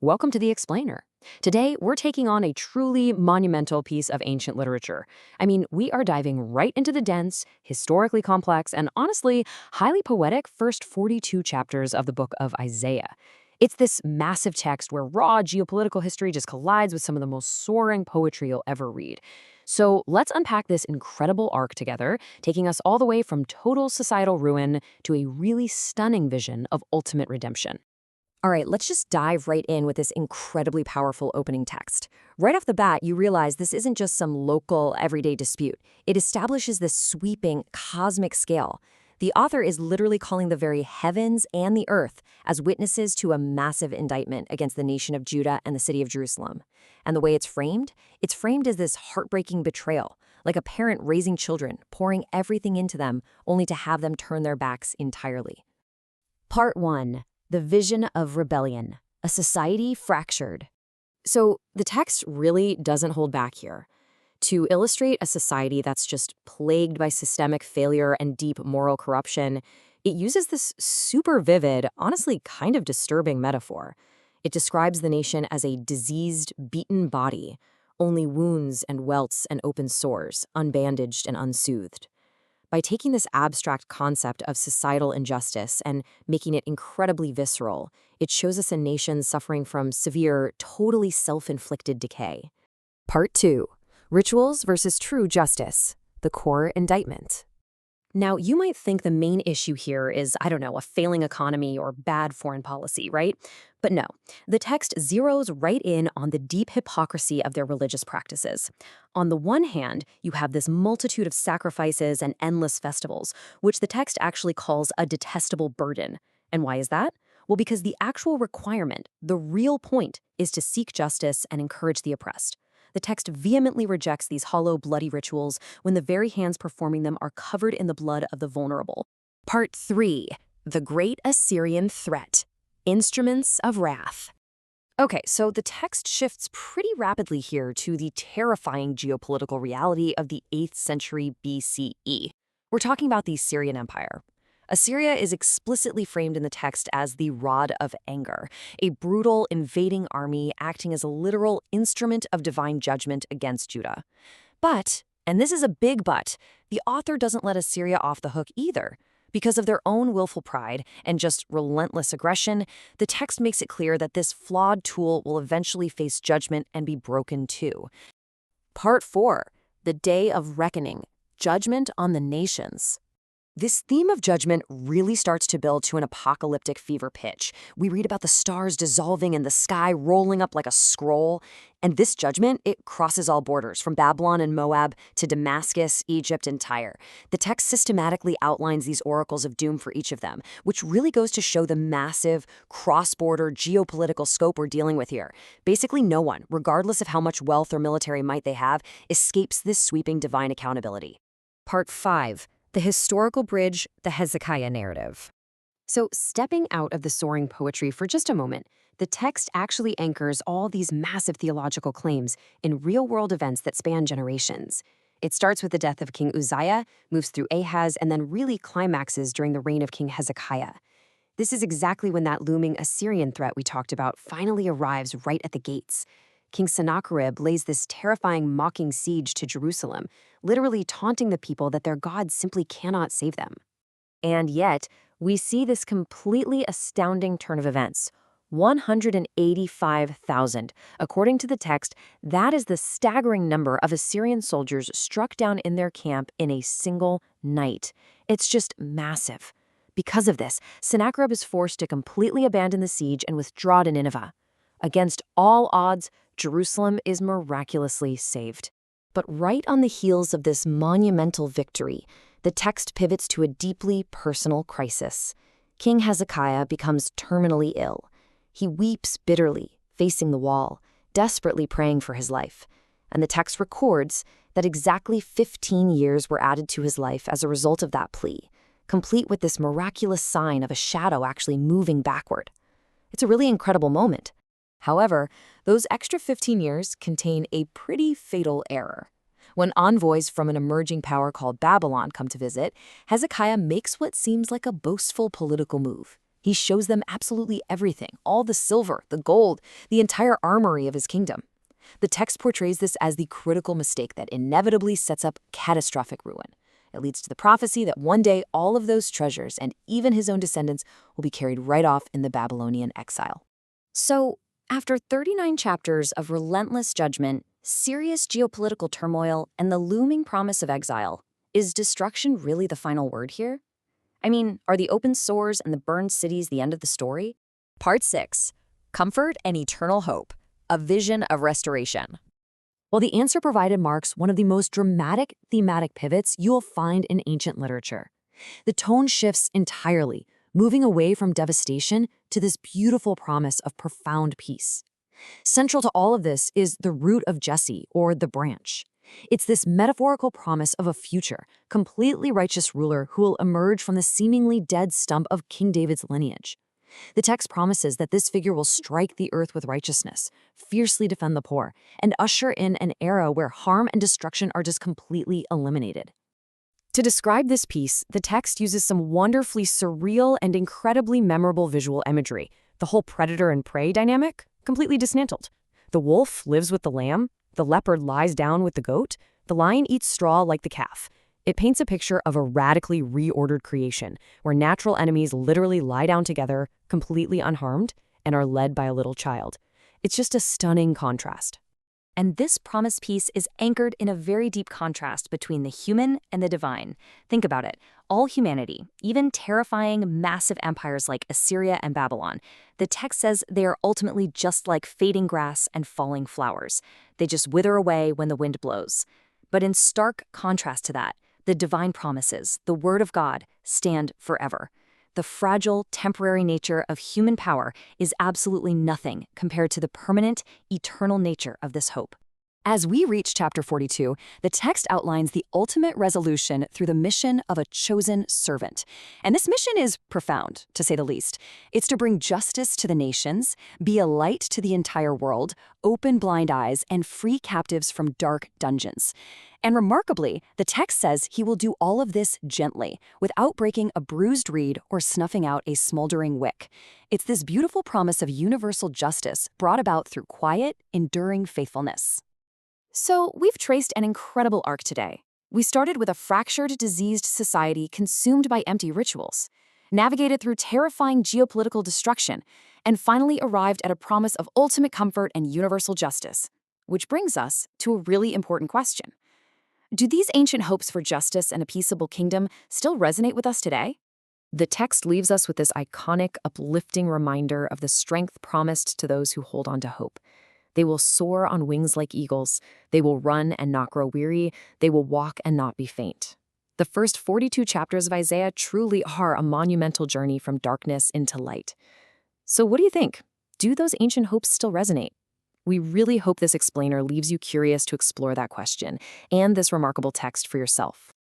Welcome to The Explainer. Today, we're taking on a truly monumental piece of ancient literature. We are diving right into the dense, historically complex, and honestly, highly poetic first 42 chapters of the book of Isaiah. It's this massive text where raw geopolitical history just collides with some of the most soaring poetry you'll ever read. So let's unpack this incredible arc together, taking us all the way from total societal ruin to a really stunning vision of ultimate redemption. All right, let's just dive right in with this incredibly powerful opening text. Right off the bat, you realize this isn't just some local, everyday dispute. It establishes this sweeping, cosmic scale. The author is literally calling the very heavens and the earth as witnesses to a massive indictment against the nation of Judah and the city of Jerusalem. And the way it's framed as this heartbreaking betrayal, like a parent raising children, pouring everything into them, only to have them turn their backs entirely. Part 1. The Vision of Rebellion, a Society Fractured. So the text really doesn't hold back here. To illustrate a society that's just plagued by systemic failure and deep moral corruption, it uses this super vivid, honestly kind of disturbing metaphor. It describes the nation as a diseased, beaten body, only wounds and welts and open sores, unbandaged and unsoothed. By taking this abstract concept of societal injustice and making it incredibly visceral, it shows us a nation suffering from severe, totally self-inflicted decay. Part 2. Rituals versus True Justice, the Core Indictment. Now, you might think the main issue here is, a failing economy or bad foreign policy, right? But no, the text zeroes right in on the deep hypocrisy of their religious practices. On the one hand, you have this multitude of sacrifices and endless festivals, which the text actually calls a detestable burden. And why is that? Well, because the actual requirement, the real point, is to seek justice and encourage the oppressed. The text vehemently rejects these hollow, bloody rituals when the very hands performing them are covered in the blood of the vulnerable. Part 3. The Great Assyrian Threat, Instruments of Wrath. Okay, so the text shifts pretty rapidly here to the terrifying geopolitical reality of the 8th century BCE. We're talking about the Syrian Empire. Assyria is explicitly framed in the text as the rod of anger, a brutal, invading army acting as a literal instrument of divine judgment against Judah. But, and this is a big but, the author doesn't let Assyria off the hook either. Because of their own willful pride and just relentless aggression, the text makes it clear that this flawed tool will eventually face judgment and be broken too. Part 4. The Day of Reckoning, Judgment on the Nations. This theme of judgment really starts to build to an apocalyptic fever pitch. We read about the stars dissolving and the sky rolling up like a scroll. And this judgment, it crosses all borders, from Babylon and Moab to Damascus, Egypt, and Tyre. The text systematically outlines these oracles of doom for each of them, which really goes to show the massive, cross-border geopolitical scope we're dealing with here. Basically, no one, regardless of how much wealth or military might they have, escapes this sweeping divine accountability. Part 5. The historical bridge, the Hezekiah narrative. So, stepping out of the soaring poetry for just a moment, the text actually anchors all these massive theological claims in real-world events that span generations. It starts with the death of King Uzziah, moves through Ahaz, and then really climaxes during the reign of King Hezekiah. This is exactly when that looming Assyrian threat we talked about finally arrives right at the gates. King Sennacherib lays this terrifying mocking siege to Jerusalem, literally taunting the people that their God simply cannot save them. And yet, we see this completely astounding turn of events. 185,000. According to the text, that is the staggering number of Assyrian soldiers struck down in their camp in a single night. It's just massive. Because of this, Sennacherib is forced to completely abandon the siege and withdraw to Nineveh. Against all odds, Jerusalem is miraculously saved. But right on the heels of this monumental victory, the text pivots to a deeply personal crisis. King Hezekiah becomes terminally ill. He weeps bitterly, facing the wall, desperately praying for his life. And the text records that exactly 15 years were added to his life as a result of that plea, complete with this miraculous sign of a shadow actually moving backward. It's a really incredible moment. However, those extra 15 years contain a pretty fatal error. When envoys from an emerging power called Babylon come to visit, Hezekiah makes what seems like a boastful political move. He shows them absolutely everything, all the silver, the gold, the entire armory of his kingdom. The text portrays this as the critical mistake that inevitably sets up catastrophic ruin. It leads to the prophecy that one day all of those treasures and even his own descendants will be carried right off in the Babylonian exile. So, after 39 chapters of relentless judgment, serious geopolitical turmoil, and the looming promise of exile, is destruction really the final word here? I mean, are the open sores and the burned cities the end of the story? Part 6. Comfort and Eternal Hope. A Vision of Restoration. Well, the answer provided marks one of the most dramatic thematic pivots you'll find in ancient literature. The tone shifts entirely, moving away from devastation to this beautiful promise of profound peace. Central to all of this is the root of Jesse, or the branch. It's this metaphorical promise of a future, completely righteous ruler who will emerge from the seemingly dead stump of King David's lineage. The text promises that this figure will strike the earth with righteousness, fiercely defend the poor, and usher in an era where harm and destruction are just completely eliminated. To describe this piece, the text uses some wonderfully surreal and incredibly memorable visual imagery. The whole predator and prey dynamic, completely dismantled. The wolf lives with the lamb, the leopard lies down with the goat, the lion eats straw like the calf. It paints a picture of a radically reordered creation, where natural enemies literally lie down together, completely unharmed, and are led by a little child. It's just a stunning contrast. And this promise piece is anchored in a very deep contrast between the human and the divine. Think about it. All humanity, even terrifying, massive empires like Assyria and Babylon, the text says they are ultimately just like fading grass and falling flowers. They just wither away when the wind blows. But in stark contrast to that, the divine promises, the word of God, stand forever. The fragile, temporary nature of human power is absolutely nothing compared to the permanent, eternal nature of this hope. As we reach chapter 42, the text outlines the ultimate resolution through the mission of a chosen servant. And this mission is profound, to say the least. It's to bring justice to the nations, be a light to the entire world, open blind eyes, and free captives from dark dungeons. And remarkably, the text says he will do all of this gently, without breaking a bruised reed or snuffing out a smoldering wick. It's this beautiful promise of universal justice brought about through quiet, enduring faithfulness. So, we've traced an incredible arc today. We started with a fractured, diseased society consumed by empty rituals, navigated through terrifying geopolitical destruction, and finally arrived at a promise of ultimate comfort and universal justice. Which brings us to a really important question. Do these ancient hopes for justice and a peaceable kingdom still resonate with us today? The text leaves us with this iconic, uplifting reminder of the strength promised to those who hold on to hope. They will soar on wings like eagles. They will run and not grow weary. They will walk and not be faint. The first 42 chapters of Isaiah truly are a monumental journey from darkness into light. So what do you think? Do those ancient hopes still resonate? We really hope this explainer leaves you curious to explore that question and this remarkable text for yourself.